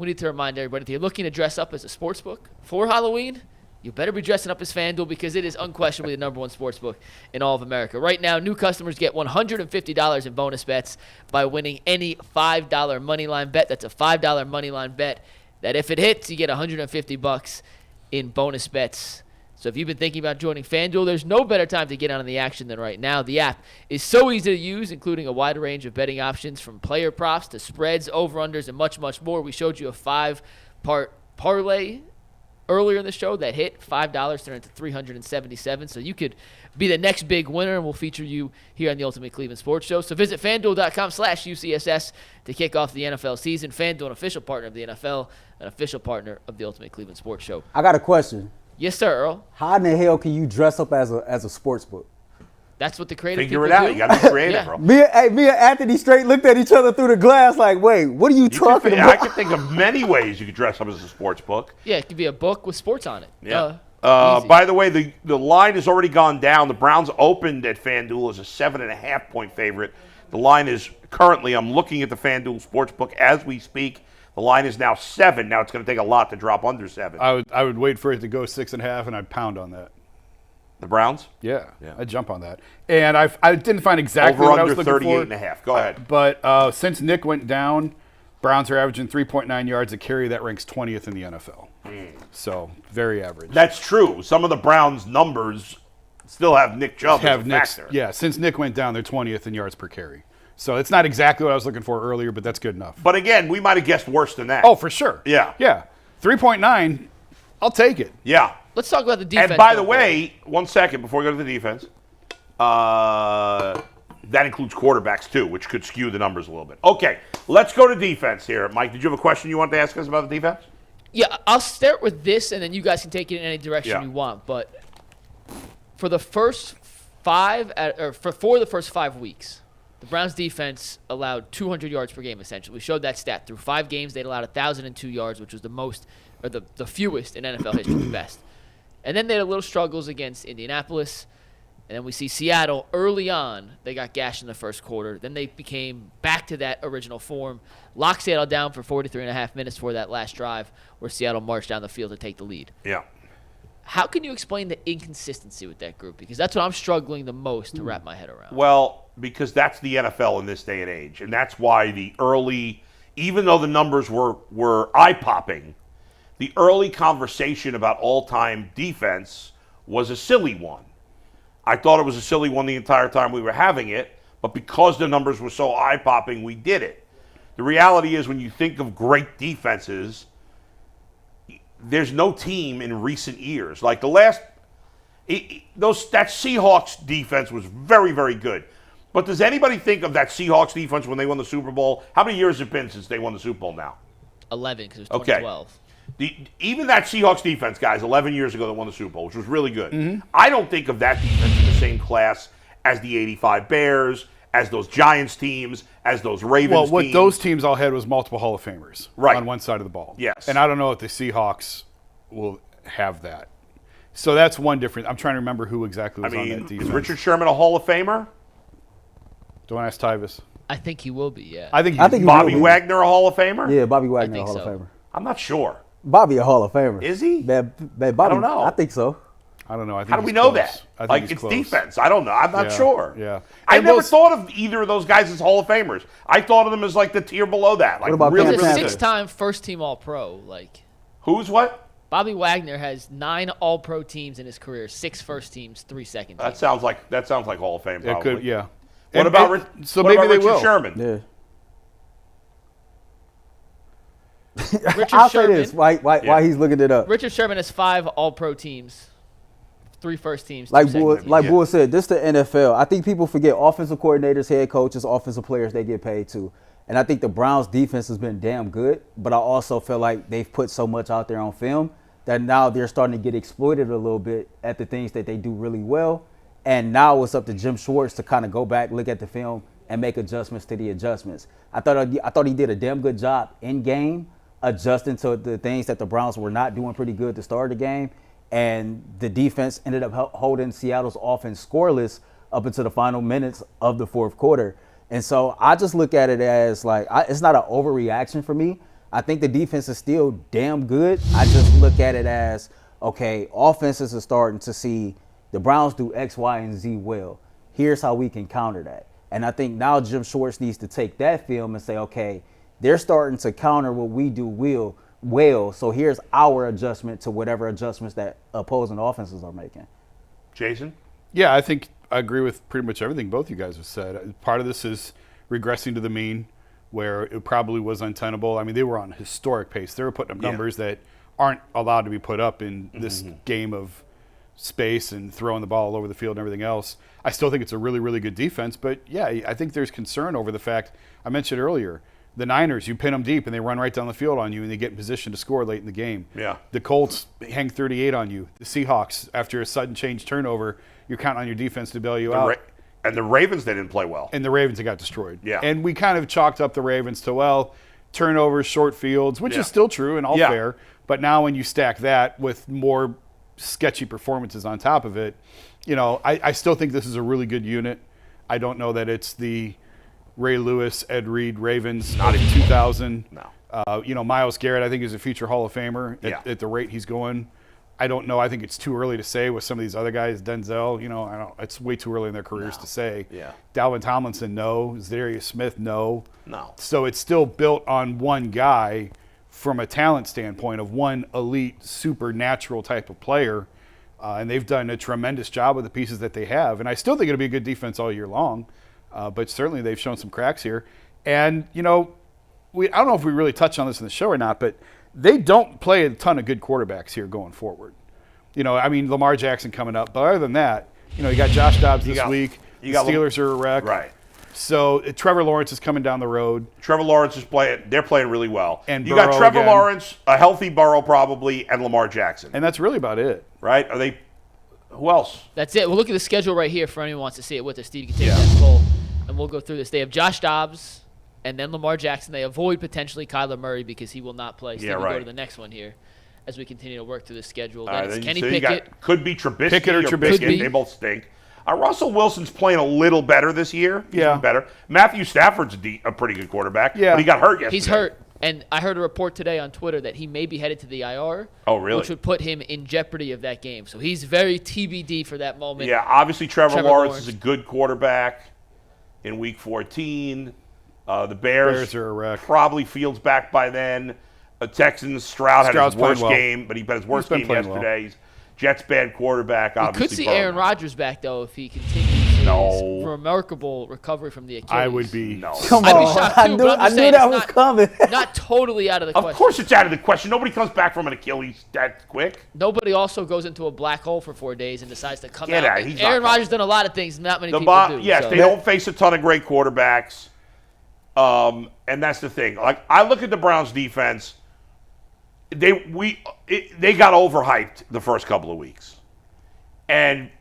we need to remind everybody, if you're looking to dress up as a sportsbook for Halloween, you better be dressing up as FanDuel because it is unquestionably the #1 sportsbook in all of America. Right now, new customers get $150 in bonus bets by winning any $5 moneyline bet. That's a $5 moneyline bet that if it hits, you get $150 in bonus bets. So if you've been thinking about joining FanDuel, there's no better time to get on the action than right now. The app is so easy to use, including a wide range of betting options from player props to spreads, over-unders, and much, much more. We showed you a 5-part parlay earlier in the show that hit $5 turned into $377. So you could be the next big winner, and we'll feature you here on the Ultimate Cleveland Sports Show. So visit FanDuel.com/UCSS to kick off the NFL season. FanDuel, an official partner of the NFL, an official partner of the Ultimate Cleveland Sports Show. I got a question. Yes, sir, Earl. How in the hell can you dress up as a sports book? That's what the creative Figure people it out. do. You got to be creative, bro. Me and Anthony straight looked at each other through the glass like, wait, what are you talking about? I can think of many ways you could dress up as a sports book. Yeah, it could be a book with sports on it. Yeah. By the way, the line has already gone down. The Browns opened at FanDuel as a 7.5-point favorite. The line is currently, I'm looking at the FanDuel Sportsbook as we speak. The line is now 7. Now it's going to take a lot to drop under 7. I would wait for it to go 6.5, and I'd pound on that. The Browns? Yeah, I'd jump on that. And I didn't find exactly over what I was under looking 38.5. Go ahead. But since Nick went down, Browns are averaging 3.9 yards a carry. That ranks 20th in the NFL. So very average. That's true. Some of the Browns' numbers still have Nick Chubb as a factor. Yeah, since Nick went down, they're 20th in yards per carry. So it's not exactly what I was looking for earlier, but that's good enough. But again, we might have guessed worse than that. Oh, for sure. Yeah. Yeah. 3.9, I'll take it. Yeah. Let's talk about the defense. And by the way, 1 second before we go to the defense, that includes quarterbacks too, which could skew the numbers a little bit. Okay, let's go to defense here. Mike, did you have a question you wanted to ask us about the defense? Yeah, I'll start with this, and then you guys can take it in any direction you want. But for the first for the first 5 weeks, the Browns defense allowed 200 yards per game, essentially. We showed that stat. Through 5 games, they'd allowed 1,002 yards, which was the most, or the fewest in NFL history, the best. And then they had a little struggles against Indianapolis. And then we see Seattle early on. They got gashed in the first quarter. Then they became back to that original form. Locked Seattle down for 43.5 minutes for that last drive where Seattle marched down the field to take the lead. Yeah. How can you explain the inconsistency with that group? Because that's what I'm struggling the most to wrap my head around. Well, because that's the NFL in this day and age. And that's why the early, even though the numbers were eye-popping, the early conversation about all-time defense was a silly one. I thought it was a silly one the entire time we were having it, but because the numbers were so eye-popping, we did it. The reality is when you think of great defenses, there's no team in recent years. Like that Seahawks defense was very, very good. But does anybody think of that Seahawks defense when they won the Super Bowl? How many years has it been since they won the Super Bowl now? 11, because it was 2012. Even that Seahawks defense, guys, 11 years ago that won the Super Bowl, which was really good. Mm-hmm. I don't think of that defense in the same class as the 85 Bears, as those Giants teams, as those Ravens teams. Well, what those teams all had was multiple Hall of Famers on one side of the ball. Yes. And I don't know if the Seahawks will have that. So that's one difference. I'm trying to remember who exactly was on that defense. Is Richard Sherman a Hall of Famer? Don't ask Tyvis. I think he will be, yeah. I think Bobby Wagner a Hall of Famer? Yeah, Bobby Wagner a Hall of Famer. I'm not sure. Bobby a Hall of Famer. Is he? Bobby, I don't know. I think so. I don't know. I think How do we know that? Like, it's close. Defense. I don't know. I'm not sure. Yeah. I never thought of either of those guys as Hall of Famers. I thought of them as like the tier below that. Like, what about really, He's a really good. 6-time first-team All-Pro. Like, who's what? Bobby Wagner has 9 All-Pro teams in his career, 6 first teams, 3 second teams. That sounds like Hall of Fame. Probably. It could, yeah. What about Richard Sherman? Yeah. Richard I'll Sherman, say this. Why he's looking it up? Richard Sherman has 5 All-Pro teams, 3 first teams. Like Bull said, this the NFL. I think people forget offensive coordinators, head coaches, offensive players, they get paid too. And I think the Browns defense has been damn good, but I also feel like they've put so much out there on film that now they're starting to get exploited a little bit at the things that they do really well. And now it's up to Jim Schwartz to kind of go back, look at the film, and make adjustments to the adjustments. I thought he did a damn good job in game, adjusting to the things that the Browns were not doing pretty good to start the game. And the defense ended up holding Seattle's offense scoreless up until the final minutes of the fourth quarter. And so I just look at it as like, it's not an overreaction for me. I think the defense is still damn good. I just look at it as, okay, offenses are starting to see the Browns do X, Y, and Z well. Here's how we can counter that. And I think now Jim Schwartz needs to take that film and say, okay, they're starting to counter what we do well. So here's our adjustment to whatever adjustments that opposing offenses are making. Jason? Yeah, I think I agree with pretty much everything both you guys have said. Part of this is regressing to the mean, where it probably was untenable. I mean, they were on a historic pace. They were putting up numbers that aren't allowed to be put up in this game of space and throwing the ball all over the field and everything else. I still think it's a really, really good defense. But, yeah, I think there's concern over the fact I mentioned earlier. The Niners, you pin them deep and they run right down the field on you and they get in position to score late in the game. Yeah. The Colts hang 38 on you. The Seahawks, after a sudden change turnover, you're counting on your defense to bail you out. And the Ravens, they didn't play well. And the Ravens, they got destroyed. Yeah. And we kind of chalked up the Ravens to, well, turnovers, short fields, which is still true and all fair. But now when you stack that with more sketchy performances on top of it, you know, I still think this is a really good unit. I don't know that it's the Ray Lewis, Ed Reed, Ravens Not of even 2000. No. You know, Myles Garrett, I think, is a future Hall of Famer at the rate he's going. I don't know. I think it's too early to say with some of these other guys. Denzel, you know, it's way too early in their careers to say. Yeah. Dalvin Tomlinson, no. Za'Darius Smith, no. No. So it's still built on one guy from a talent standpoint of one elite, supernatural type of player. And they've done a tremendous job with the pieces that they have. And I still think it'll be a good defense all year long. But certainly they've shown some cracks here. And, you know, I don't know if we really touched on this in the show or not, but they don't play a ton of good quarterbacks here going forward. You know, I mean, Lamar Jackson coming up. But other than that, you know, you got Josh Dobbs this week. The Steelers are a wreck. Right. So Trevor Lawrence is coming down the road. Trevor Lawrence is playing. They're playing really well. And you got Burrow Trevor again. Lawrence, a healthy Burrow probably, and Lamar Jackson. And that's really about it. Right? Are they? Who else? That's it. We'll look at the schedule right here for anyone who wants to see it with us. Steve, you can take that poll, and we'll go through this. They have Josh Dobbs and then Lamar Jackson. They avoid potentially Kyler Murray because he will not play. Steve, we'll go to the next one here as we continue to work through the schedule. Then it's Kenny Pickett. Could be Trubisky Pickett or Trubisky. They both stink. Russell Wilson's playing a little better this year. He's been better. Matthew Stafford's a pretty good quarterback. Yeah. But he got hurt yesterday. He's hurt. And I heard a report today on Twitter that he may be headed to the IR. Oh, really? Which would put him in jeopardy of that game. So he's very TBD for that moment. Yeah, obviously Trevor Lawrence is a good quarterback in Week 14. The Bears are a wreck. Probably Fields back by then. Texans, Stroud had his worst game, but he had his worst game yesterday. Well. Jets bad quarterback, obviously. We could see Aaron Rodgers back, though, if he continues his remarkable recovery from the Achilles. I would be. No. Come I'd on. be shocked, too, I knew that was coming. Not totally out of the question. Of course it's out of the question. Nobody comes back from an Achilles that quick. Nobody also goes into a black hole for 4 days and decides to come Get out. out. He's Aaron not Rodgers done a lot of things not many people do. Yes, they don't face a ton of great quarterbacks. And that's the thing. Like, I look at the Browns defense. They got overhyped the first couple of weeks. And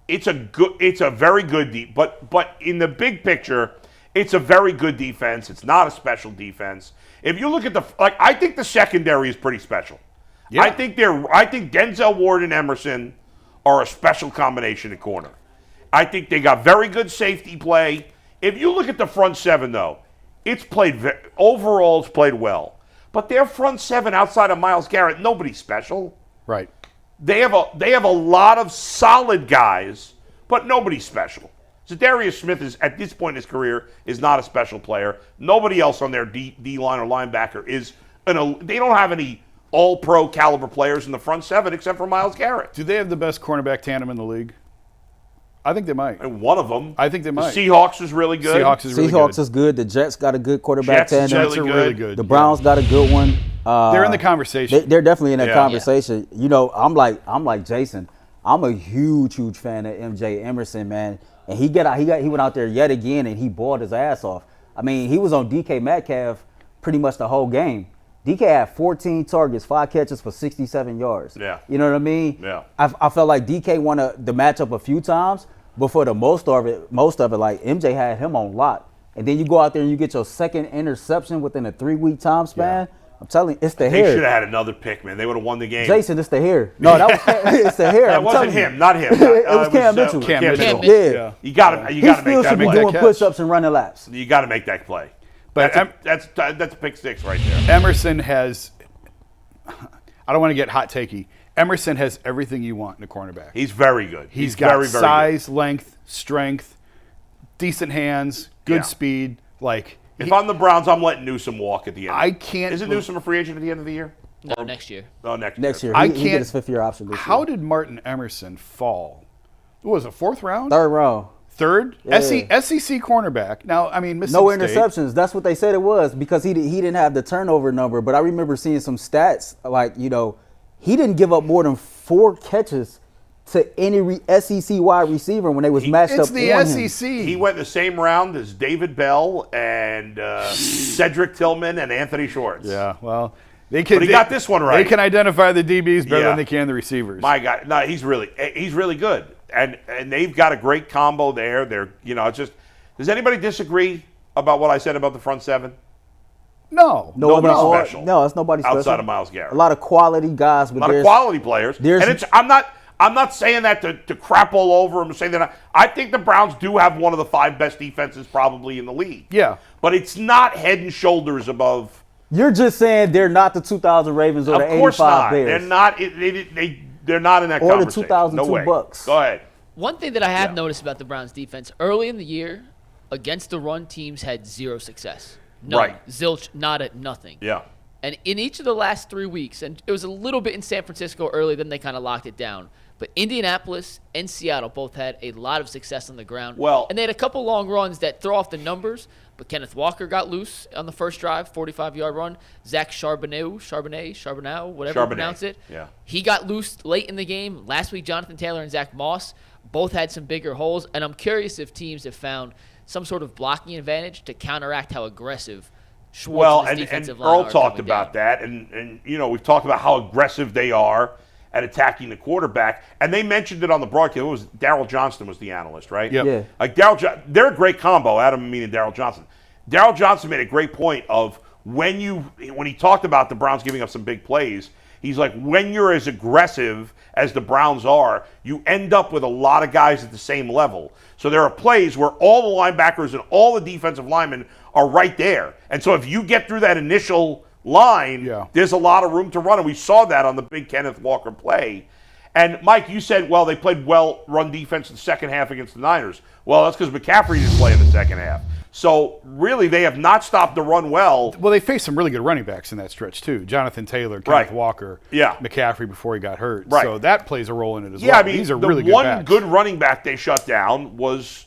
it's a very good but in the big picture, it's a very good defense. It's not a special defense. If you look at I think the secondary is pretty special. Yeah. I think Denzel Ward and Emerson are a special combination at corner. I think they got very good safety play. If you look at the front seven, though, overall it's played well. But their front seven outside of Myles Garrett, nobody's special. Right. They have a lot of solid guys, but nobody's special. Za'Darius Smith is at this point in his career is not a special player. Nobody else on their D line or linebacker is they don't have any all-pro caliber players in the front seven except for Myles Garrett. Do they have the best cornerback tandem in the league? I think they might. And one of them. I think they might. The Seahawks is really good. Seahawks is good. The Jets got a good quarterback tandem. Jets are really good. The Browns got a good one. They're in the conversation. They're definitely in that conversation. Yeah. You know, I'm like Jason. I'm a huge fan of MJ Emerson, man. And he went out there yet again and he balled his ass off. I mean, he was on DK Metcalf pretty much the whole game. DK had 14 targets, 5 catches for 67 yards. Yeah. You know what I mean? Yeah. I felt like DK won the matchup a few times, but for the most of it, like MJ had him on lock. And then you go out there and you get your second interception within a 3-week time span. Yeah. I'm telling you, it's the hair. They should have had another pick, man. They would have won the game. Jason, it's the hair. No, it's the hair. That wasn't him, not him. It was Cam Mitchell. Cam Mitchell. Yeah. You got to make that play. He still should be doing push-ups and running laps. You got to make that play. But That's a pick six right there. Emerson has, I don't want to get hot takey. Emerson has everything you want in a cornerback. He's very good. He's got very, very size, good. length, strength, decent hands, good speed. Like, if I'm the Browns, I'm letting Newsome walk at the end. I can't. Isn't Newsome a free agent at the end of the year? No, next year. Oh, next Next year. I He can't. get his fifth-year option this How year. did Martin Emerson fall? What was it, fourth round? Third round. Third? Yeah. SEC cornerback. Now, I mean, Mississippi No State. interceptions. That's what they said it was because he didn't have the turnover number. But I remember seeing some stats like, he didn't give up more than 4 catches to any SEC wide receiver when they was matched up It's the on SEC. him. He went in the same round as David Bell and Cedric Tillman and Anthony Schwartz. Yeah, well, they can. But he got this one right. They can identify the DBs better Yeah. than they can the receivers. My God, no, he's really good, and they've got a great combo there. They're it's just. Does anybody disagree about what I said about the front seven? No. Nobody other- special. No, it's nobody special. Outside of Myles Garrett. A lot of quality guys, but A lot of there's quality players. there's- And I'm not saying that to crap all over them. I'm saying that I think the Browns do have one of the 5 best defenses probably in the league. Yeah. But it's not head and shoulders above. You're just saying they're not the 2000 Ravens or Of the course 85 not. Bears. They're not. They're not in that Or the conversation. 2002 no way. Bucks. Go ahead. One thing that I have Yeah. noticed about the Browns defense, early in the year, against the run, teams had 0 success. None. Right. Zilch, not at nothing. Yeah. And in each of the last 3 weeks, and it was a little bit in San Francisco early, then they kind of locked it down. But Indianapolis and Seattle both had a lot of success on the ground. Well- and they had a couple long runs that throw off the numbers, but Kenneth Walker got loose on the first drive, 45-yard run. Zach Charbonneau, whatever you pronounce it. Yeah. He got loose late in the game. Last week, Jonathan Taylor and Zach Moss both had some bigger holes. And I'm curious if teams have found some sort of blocking advantage to counteract how aggressive Schwartz Well, and his and defensive line Earl are talked coming about down. that, and we've talked about how aggressive they are at attacking the quarterback, and they mentioned it on the broadcast. It was Darryl Johnston was the analyst, right? Yep. Yeah. Like they're a great combo. Adam meaning Darryl Johnson. Darryl Johnson made a great point of when he talked about the Browns giving up some big plays. He's like, when you're as aggressive as the Browns are, you end up with a lot of guys at the same level. So there are plays where all the linebackers and all the defensive linemen are right there. And so if you get through that initial line, there's a lot of room to run. And we saw that on the big Kenneth Walker play. And, Mike, you said, well, they played well run defense in the second half against the Niners. Well, that's because McCaffrey didn't play in the second half. So, really, they have not stopped the run well. Well, they faced some really good running backs in that stretch, too. Jonathan Taylor, Kenneth Walker, McCaffrey before he got hurt. Right. So that plays a role in it as well. Yeah, I mean, these are the really good one backs. good running back they shut down was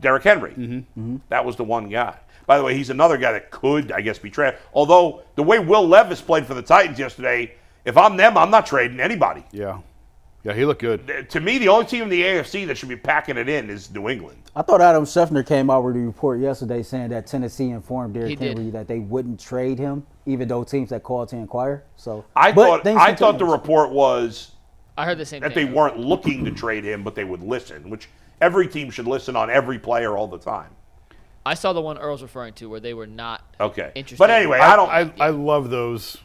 Derrick Henry. That was the one guy. By the way, he's another guy that could, I guess, be traded. Although, the way Will Levis played for the Titans yesterday, if I'm them, I'm not trading anybody. Yeah. Yeah, he looked good. To me, the only team in the AFC that should be packing it in is New England. I thought Adam Schefter came out with a report yesterday saying that Tennessee informed Derrick He did. Henry that they wouldn't trade him, even though teams had called to inquire. So I but things can thought the change. report was I heard the same that thing. they weren't looking to trade him, but they would listen, which every team should listen on every player all the time. I saw the one Earl's referring to where they were not interested. But anyway, I don't. I love those.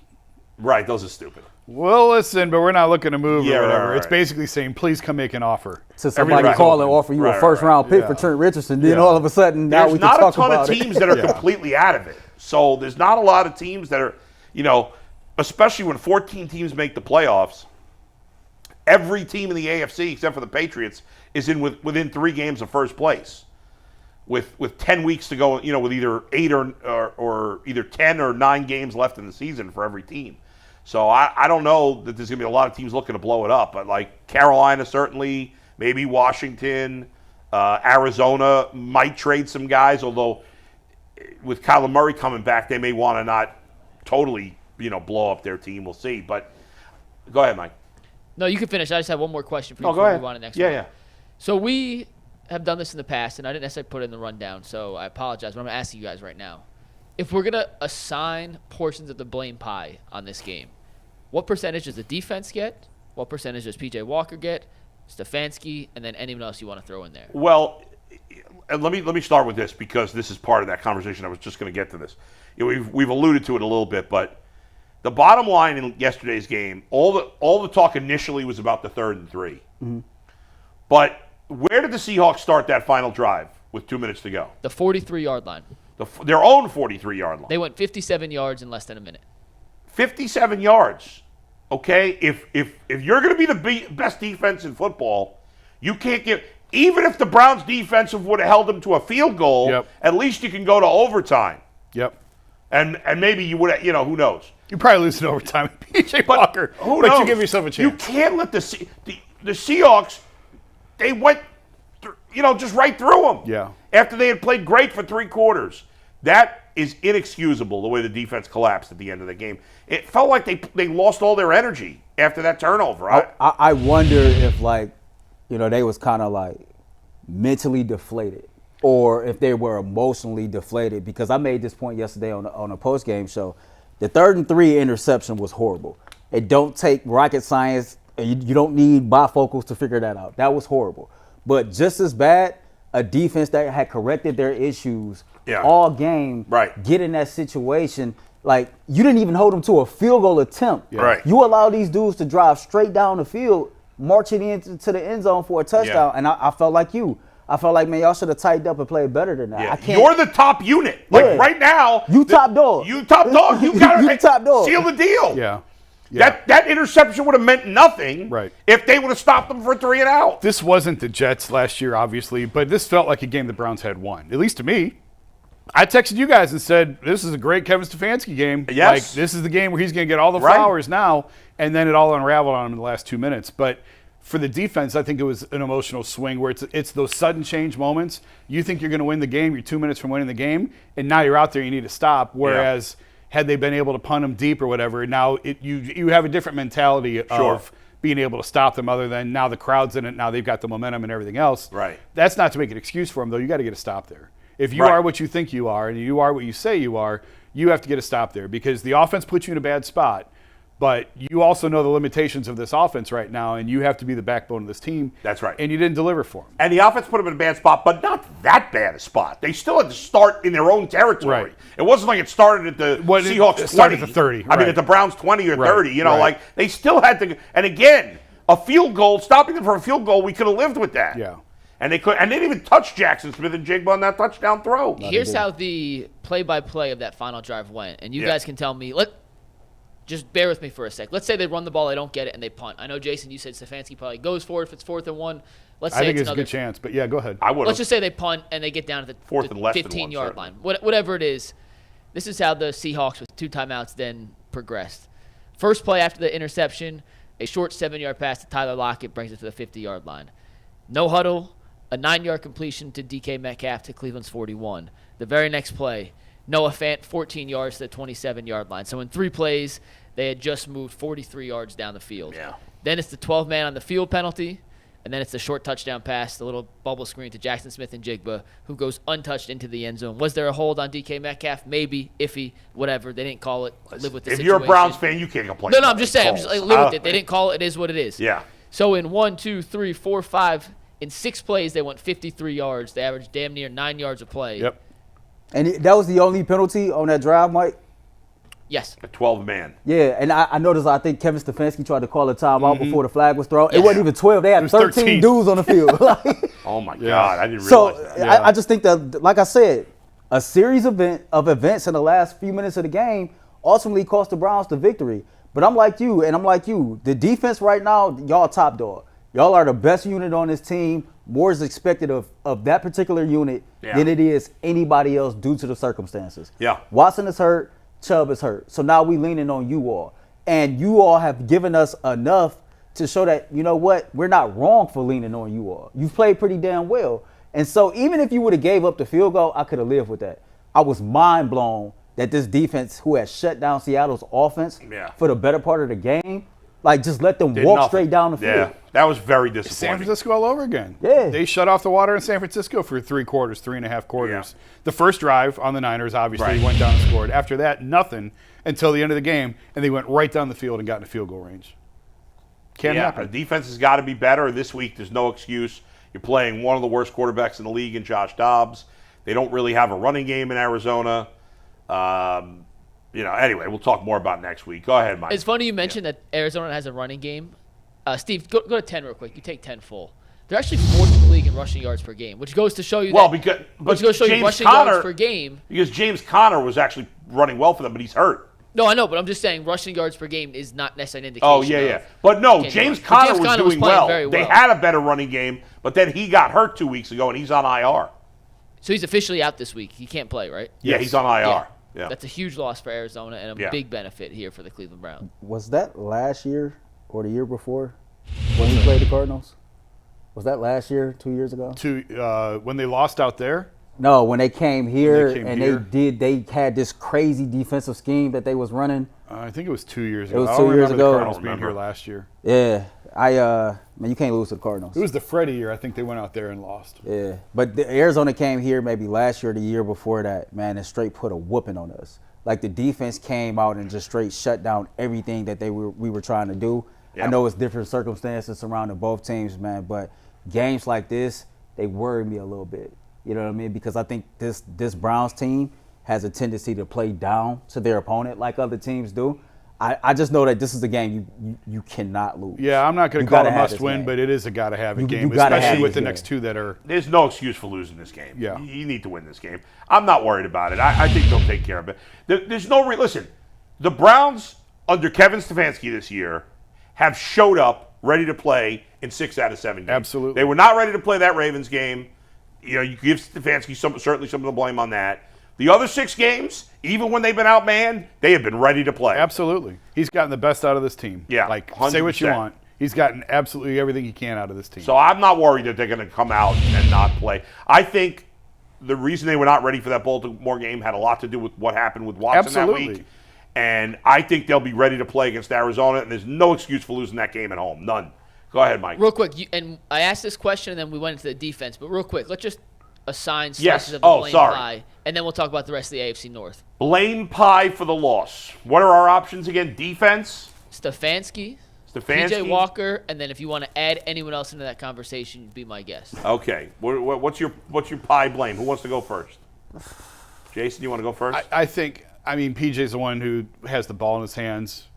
Right, those are stupid. Well, listen, but we're not looking to move Yeah, or whatever. right. It's basically saying, please come make an offer. To somebody Everything's call open. and offer you Right, a first-round pick for Yeah. Trent Richardson, then Yeah. all of a sudden now There's we can not a talk ton about of teams that are Yeah. completely out of it. So there's not a lot of teams that are, especially when 14 teams make the playoffs, every team in the AFC except for the Patriots is within 3 games of first place. With 10 weeks to go, with either 8 or either 10 or 9 games left in the season for every team. So I don't know that there's going to be a lot of teams looking to blow it up. But like Carolina certainly, maybe Washington, Arizona might trade some guys. Although with Kyler Murray coming back, they may want to not totally blow up their team. We'll see. But go ahead, Mike. No, you can finish. I just have one more question for you Oh, before go we ahead. move on to the next Yeah, one. yeah. So we have done this in the past, and I didn't necessarily put it in the rundown, so I apologize, but I'm going to ask you guys right now. If we're going to assign portions of the blame pie on this game, what percentage does the defense get? What percentage does P.J. Walker get? Stefanski, and then anyone else you want to throw in there? Well, and let me start with this because this is part of that conversation. I was just going to get to this. We've alluded to it a little bit, but the bottom line in yesterday's game, all the talk initially was about the 3rd and 3. Mm-hmm. But where did the Seahawks start that final drive with 2 minutes to go? The 43-yard line. The Their own 43-yard line. They went 57 yards in less than a minute. 57 yards. Okay? If you're going to be the best defense in football, you can't give – even if the Browns' defensive would have held them to a field goal, at least you can go to overtime. Yep. And maybe you would have – who knows? You probably lose in overtime with P.J. Walker. Who knows? But you give yourself a chance. You can't let the Seahawks – they went just right through them. Yeah. After they had played great for 3 quarters. That is inexcusable, the way the defense collapsed at the end of the game. It felt like they lost all their energy after that turnover. I wonder if, they was kind of, mentally deflated or if they were emotionally deflated, because I made this point yesterday on a post-game show. The 3rd and 3 interception was horrible. It don't take rocket science. You don't need bifocals to figure that out. That was horrible. But just as bad, a defense that had corrected their issues all game, get in that situation. You didn't even hold them to a field goal attempt. Yeah. Right. You allow these dudes to drive straight down the field, marching into the end zone for a touchdown. And I felt like you. I felt like, man, y'all should have tightened up and played better than that. Yeah. I can't. You're the top unit. Right now. You top dog. You top dog. You got to top dog. Seal the deal. Yeah. That interception would have meant nothing if they would have stopped them for 3 and out. This wasn't the Jets last year, obviously, but this felt like a game the Browns had won, at least to me. I texted you guys and said, this is a great Kevin Stefanski game. Yes. This is the game where he's going to get all the flowers now, and then it all unraveled on him in the last 2 minutes. But for the defense, I think it was an emotional swing where it's those sudden change moments. You think you're going to win the game, you're 2 minutes from winning the game, and now you're out there, you need to stop, whereas had they been able to punt them deep or whatever, now you have a different mentality of being able to stop them, other than now the crowd's in it, now they've got the momentum and everything else. Right. That's not to make an excuse for them, though. You got to get a stop there. If you are what you think you are and you are what you say you are, you have to get a stop there, because the offense puts you in a bad spot. But you also know the limitations of this offense right now, and you have to be the backbone of this team. That's right. And you didn't deliver for them. And the offense put them in a bad spot, but not that bad a spot. They still had to start in their own territory. Right. It wasn't like it started at the Seahawks 20. It started at the 30. I mean, at the Browns 20 or 30. They still had to. And again, a field goal, stopping them for a field goal, we could have lived with that. Yeah. And they didn't even touch Jackson Smith and Jigba on that touchdown throw. Here's how the play-by-play of that final drive went, and you guys can tell me. Just bear with me for a sec. Let's say they run the ball, they don't get it, and they punt. I know, Jason, you said Stefanski probably goes for it if it's 4th and 1. Let's say I think it's a good chance, but go ahead. I would. Let's just say they punt and they get down to the 15-yard line. Whatever it is, this is how the Seahawks with 2 timeouts then progressed. First play after the interception, a short 7-yard pass to Tyler Lockett brings it to the 50-yard line. No huddle, a 9-yard completion to DK Metcalf to Cleveland's 41. The very next play, Noah Fant, 14 yards to the 27-yard line. So in 3 plays, they had just moved 43 yards down the field. Yeah. Then it's the 12-man on the field penalty, and then it's the short touchdown pass, the little bubble screen to Jackson Smith and Jigba, who goes untouched into the end zone. Was there a hold on DK Metcalf? Maybe, iffy, whatever. They didn't call it. Live with the situation. If you're a Browns fan, you can't complain. No, I'm just saying. Live with it. They didn't call it. It is what it is. Yeah. So in 1, 2, 3, 4, 5, in 6 plays, they went 53 yards. They averaged damn near 9 yards a play. Yep. And that was the only penalty on that drive, Mike? Yes. A 12-man. Yeah, and I noticed, I think Kevin Stefanski tried to call a timeout before the flag was thrown. It wasn't even 12. They had 13 dudes on the field. Oh, my God. I didn't realize that. So I just think that, like I said, a series of events in the last few minutes of the game ultimately cost the Browns the victory. But I'm like you, and I'm like you. The defense right now, y'all top dog. Y'all are the best unit on this team. More is expected of that particular unit than it is anybody else due to the circumstances. Yeah. Watson is hurt. Chubb is hurt. So now we leaning on you all. And you all have given us enough to show that, you know what, we're not wrong for leaning on you all. You've played pretty damn well. And so even if you would have gave up the field goal, I could have lived with that. I was mind blown that this defense, who has shut down Seattle's offense for the better part of the game, just let them walk straight down the field. Yeah, that was very disappointing. San Francisco all over again. Yeah. They shut off the water in San Francisco for 3 quarters, 3.5 quarters. Yeah. The first drive on the Niners, obviously, went down and scored. After that, nothing until the end of the game, and they went right down the field and got into field goal range. Can't happen. The defense has got to be better. This week, there's no excuse. You're playing one of the worst quarterbacks in the league in Josh Dobbs. They don't really have a running game in Arizona. Anyway, we'll talk more about next week. Go ahead, Mike. It's funny you mentioned that Arizona has a running game. Steve, go to 10 real quick. You take 10 full. They're actually 4th in the league in rushing yards per game, which goes to show you But which goes to show you James rushing Conner, yards per game. Because James Conner was actually running well for them, but he's hurt. No, I know, but I'm just saying rushing yards per game is not necessarily an indication. Oh, yeah. But no, James Conner was doing well. Very well. They had a better running game, but then he got hurt 2 weeks ago, and he's on IR. So he's officially out this week. He can't play, right? Yeah, he's on IR. Yeah. That's a huge loss for Arizona and a big benefit here for the Cleveland Browns. Was that last year or the year before when he played the Cardinals? Was that last year, 2 years ago? When they lost out there? No, when they came here they had this crazy defensive scheme that they was running. I think it was 2 years ago. It was 2 years ago. The Cardinals being here last year. Yeah, man, you can't lose to the Cardinals. It was the Freddie year. I think they went out there and lost. Yeah, but the Arizona came here maybe last year or the year before that, man, and straight put a whooping on us. Like the defense came out and just straight shut down everything that we were trying to do. Yep. I know it's different circumstances surrounding both teams, man, but games like this, they worry me a little bit. You know what I mean? Because I think this Browns team has a tendency to play down to their opponent like other teams do. I just know that this is a game you cannot lose. Yeah, I'm not going to call it a must-win, but it is a gotta-have-it game, especially with the next two that are. There's no excuse for losing this game. Yeah. You need to win this game. I'm not worried about it. I think they'll take care of it. There's no listen, the Browns under Kevin Stefanski this year have showed up ready to play in 6 out of 7 games. Absolutely. They were not ready to play that Ravens game. You know, you give Stefanski certainly some of the blame on that. The other 6 games, even when they've been outmanned, they have been ready to play. Absolutely. He's gotten the best out of this team. Yeah, like 100%. Say what you want. He's gotten absolutely everything he can out of this team. So I'm not worried that they're going to come out and not play. I think the reason they were not ready for that Baltimore game had a lot to do with what happened with Watson that week. And I think they'll be ready to play against Arizona, and there's no excuse for losing that game at home. None. Go ahead, Mike. Real quick, and I asked this question, and then we went into the defense. But real quick, let's just assign slices of the blame pie, and then we'll talk about the rest of the AFC North. Blame pie for the loss. What are our options again? Defense? Stefanski, PJ Walker, and then if you want to add anyone else into that conversation, be my guest. Okay. What's your pie blame? Who wants to go first? Jason, you want to go first? I think, PJ's the one who has the ball in his hands.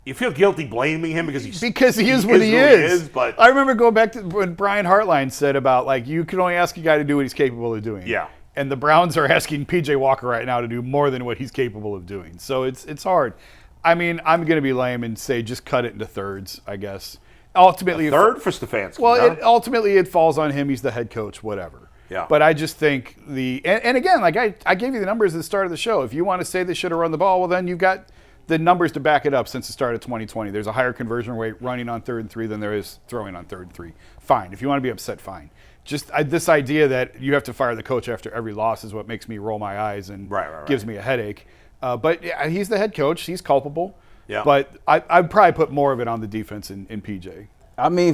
You feel guilty blaming him because he is what he is. But I remember going back to when Brian Hartline said about, like, you can only ask a guy to do what he's capable of doing. Yeah. And the Browns are asking P.J. Walker right now to do more than what he's capable of doing. So it's hard. I'm going to be lame and say just cut it into thirds, I guess. Ultimately, third for Stefanski. Well, ultimately it falls on him. He's the head coach, whatever. Yeah. But I just think and again, like I gave you the numbers at the start of the show. If you want to say they should have run the ball, well, then you've got the numbers to back it up since the start of 2020. There's a higher conversion rate running on 3rd and 3 than there is throwing on 3rd and 3. Fine. If you want to be upset, fine. Just this idea that you have to fire the coach after every loss is what makes me roll my eyes and gives me a headache. But yeah, he's the head coach. He's culpable. Yeah. But I'd probably put more of it on the defense in PJ.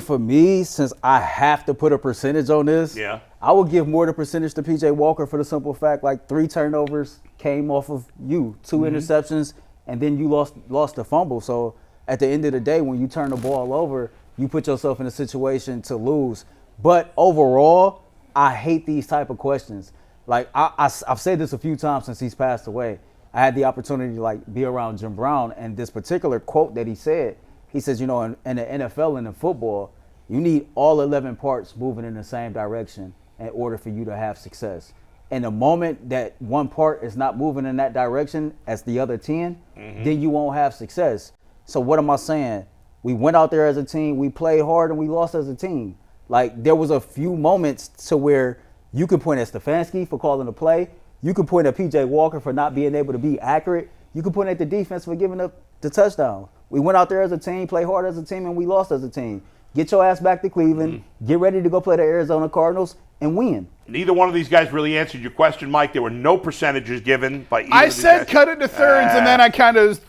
For me, since I have to put a percentage on this, I would give more the percentage to PJ Walker for the simple fact, like 3 turnovers came off of you, 2 interceptions, and then you lost the fumble. So at the end of the day, when you turn the ball over, you put yourself in a situation to lose. But overall, I hate these type of questions. Like I've said this a few times since he's passed away. I had the opportunity to be around Jim Brown, and this particular quote that he said, he says, in the NFL and in football, you need all 11 parts moving in the same direction in order for you to have success. And the moment that one part is not moving in that direction as the other 10, then you won't have success. So what am I saying? We went out there as a team, we played hard, and we lost as a team. Like, there was a few moments to where you can point at Stefanski for calling the play. You can point at P.J. Walker for not being able to be accurate. You can point at the defense for giving up the touchdown. We went out there as a team, played hard as a team, and we lost as a team. Get your ass back to Cleveland, get ready to go play the Arizona Cardinals, and win. Neither one of these guys really answered your question, Mike. There were no percentages given by either I of these said guys. cut it to thirds, and then I kind of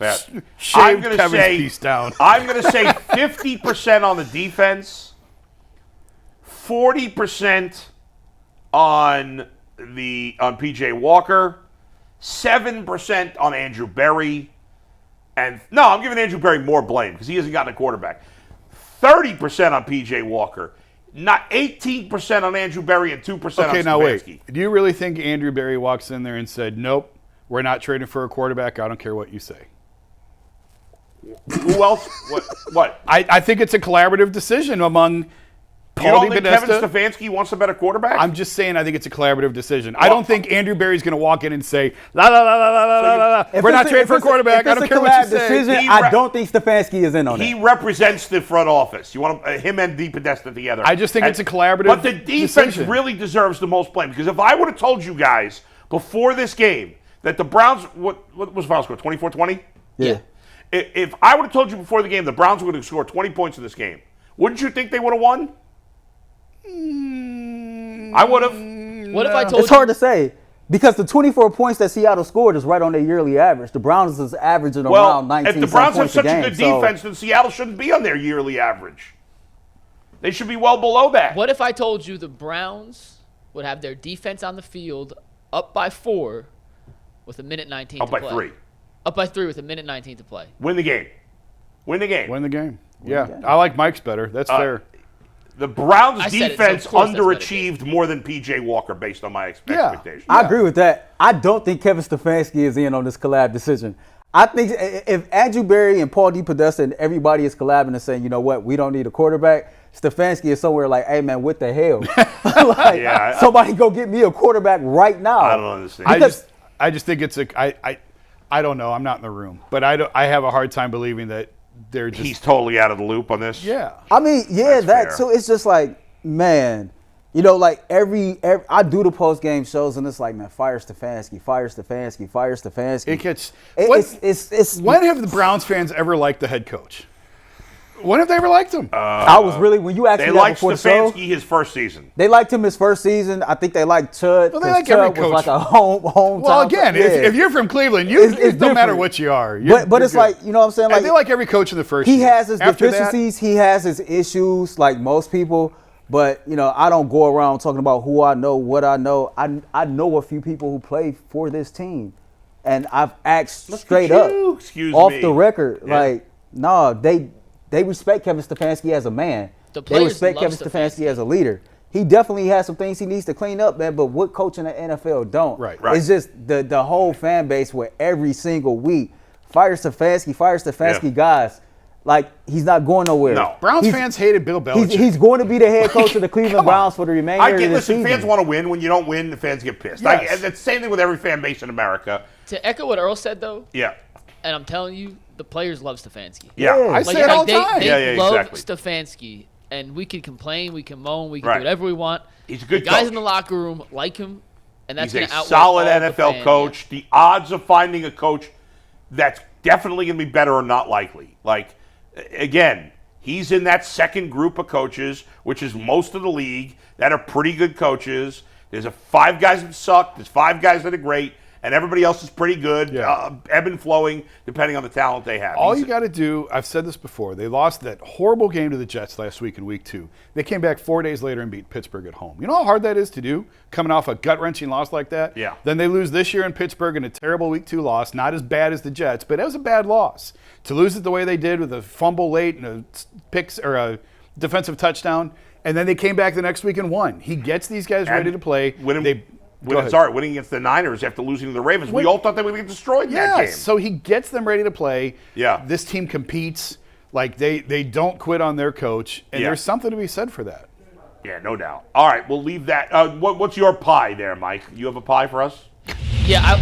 shaved Kevin's piece down. I'm going to say 50% on the defense, 40% on P.J. Walker, 7% on Andrew Berry, and no, I'm giving Andrew Berry more blame because he hasn't gotten a quarterback. 30% on P.J. Walker, not 18% on Andrew Berry, and 2% on Stefanski. Okay, now wait. Do you really think Andrew Berry walks in there and said, "Nope, we're not trading for a quarterback. I don't care what you say"? Who else? What? I think it's a collaborative decision among You Paul don't think Kevin DiPodesta. Stefanski wants a better quarterback? I'm just saying I think it's a collaborative decision. I don't think Andrew Berry's going to walk in and say, la, la, la, la, la, la, la, la. We're not trading for a quarterback. I don't care what you say. Decision, I don't think Stefanski is in on He that. represents the front office. You want him and DiPodesta together. I just think it's a collaborative But the defense decision. really deserves the most blame, because if I would have told you guys before this game that the Browns, what was the final score, 24-20? Yeah. If I would have told you before the game the Browns were going to score 20 points in this game, wouldn't you think they would have won? I would have. What if I told It's hard to say because the 24 points that Seattle scored is right on their yearly average. The Browns is averaging around 19 if the Browns have points such a game. a good defense, then Seattle shouldn't be on their yearly average. They should be well below that. What if I told you the Browns would have their defense on the field up by 4 with a minute 19 Up to by play? 3. Up by 3 with a minute 19 to play. Win the game. Win the game. Win the game. Yeah, I like Mike's better. That's fair. The Browns' I said it, so defense of course that's underachieved more than P.J. Walker based on my expectations. I agree with that. I don't think Kevin Stefanski is in on this collab decision. I think if Andrew Berry and Paul DiPodesta and everybody is collabing and saying, you know what, we don't need a quarterback, Stefanski is somewhere like, hey, man, what the hell? Like, somebody go get me a quarterback right now. I don't understand. I just think it's I don't know. I'm not in the room, but I have a hard time believing that they're just. He's totally out of the loop on this. Yeah. I mean, yeah, That's fair. so it's just like, man, you know, like every I do the post game shows and it's like, man, fire Stefanski, fire Stefanski, fire Stefanski. It gets. It's When have the Browns fans ever liked the head coach? When have they ever liked him? I was really when you asked They me that liked before the show. Stefanski his first season. They liked him his first season. I think they liked Chud. Well, they 'cause like every Chud was coach. like a hometown. Well, again, yeah. if you're from Cleveland, It's no matter different. what you are. But it's like, you know what I'm saying? Like, Like they like every coach in the first he year. has his After that- deficiencies, he has his issues, like most people. But you know, I don't go around talking about who I know, what I know. I know a few people who play for this team, and I've asked Look straight at up, you. Excuse off me. the record, Yeah. like, no, they respect Kevin Stefanski as a man. The They players respect love Kevin Stefanski as a leader. He definitely has some things he needs to clean up, man. But what coach in the NFL don't? Right. It's just the whole fan base where every single week, fire Stefanski, Yeah. guys. Like, he's not going nowhere. No. Browns He's- fans hated Bill Belichick. He's going to be the head coach of the Cleveland Browns for the remainder I of get. the Listen, season. fans want to win. When you don't win, the fans get pissed. Yes. It's the same thing with every fan base in America. To echo what Earl said, though, Yeah. and I'm telling you, the players love Stefanski. Yeah. Yeah. I Like, say it all the they, time. they Yeah, love exactly. Stefanski, and we can complain, we can moan, we can Right. do whatever we want. He's a good the guys coach. in the locker room like him, and that's He's going a to outweigh solid all the NFL fan, coach. The odds of finding a coach that's definitely going to be better are not likely. Like, again, he's in that second group of coaches, which is most of the league, that are pretty good coaches. There's 5 guys that suck. There's 5 guys that are great. And everybody else is pretty good, Yeah. ebb and flowing, depending on the talent they have. All you got to do, I've said this before, they lost that horrible game to the Jets last week in week 2. They came back 4 days later and beat Pittsburgh at home. You know how hard that is to do, coming off a gut-wrenching loss like that? Yeah. Then they lose this year in Pittsburgh in a terrible week 2 loss, not as bad as the Jets, but it was a bad loss. To lose it the way they did with a fumble late and a picks or a defensive touchdown, and then they came back the next week and won. He gets these guys ready to play. Winning against the Niners after losing to the Ravens. We all thought they would get destroyed in that game. So he gets them ready to play. Yeah. This team competes. Like, they don't quit on their coach, and Yeah. there's something to be said for that. Yeah, no doubt. All right, we'll leave that. What's your pie there, Mike? You have a pie for us? Yeah,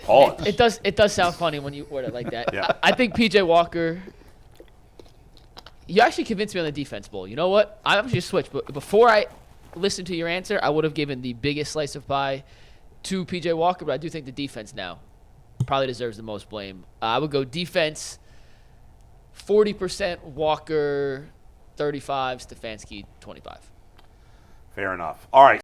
Pause. it does sound funny when you word it like that. Yeah. I think P.J. Walker. You actually convinced me on the defense bowl. You know what? I'm just switch. But before I listened to your answer, I would have given the biggest slice of pie to P.J. Walker. But I do think the defense now probably deserves the most blame. I would go defense 40% Walker, 35 Stefanski, 25. Fair enough. All right.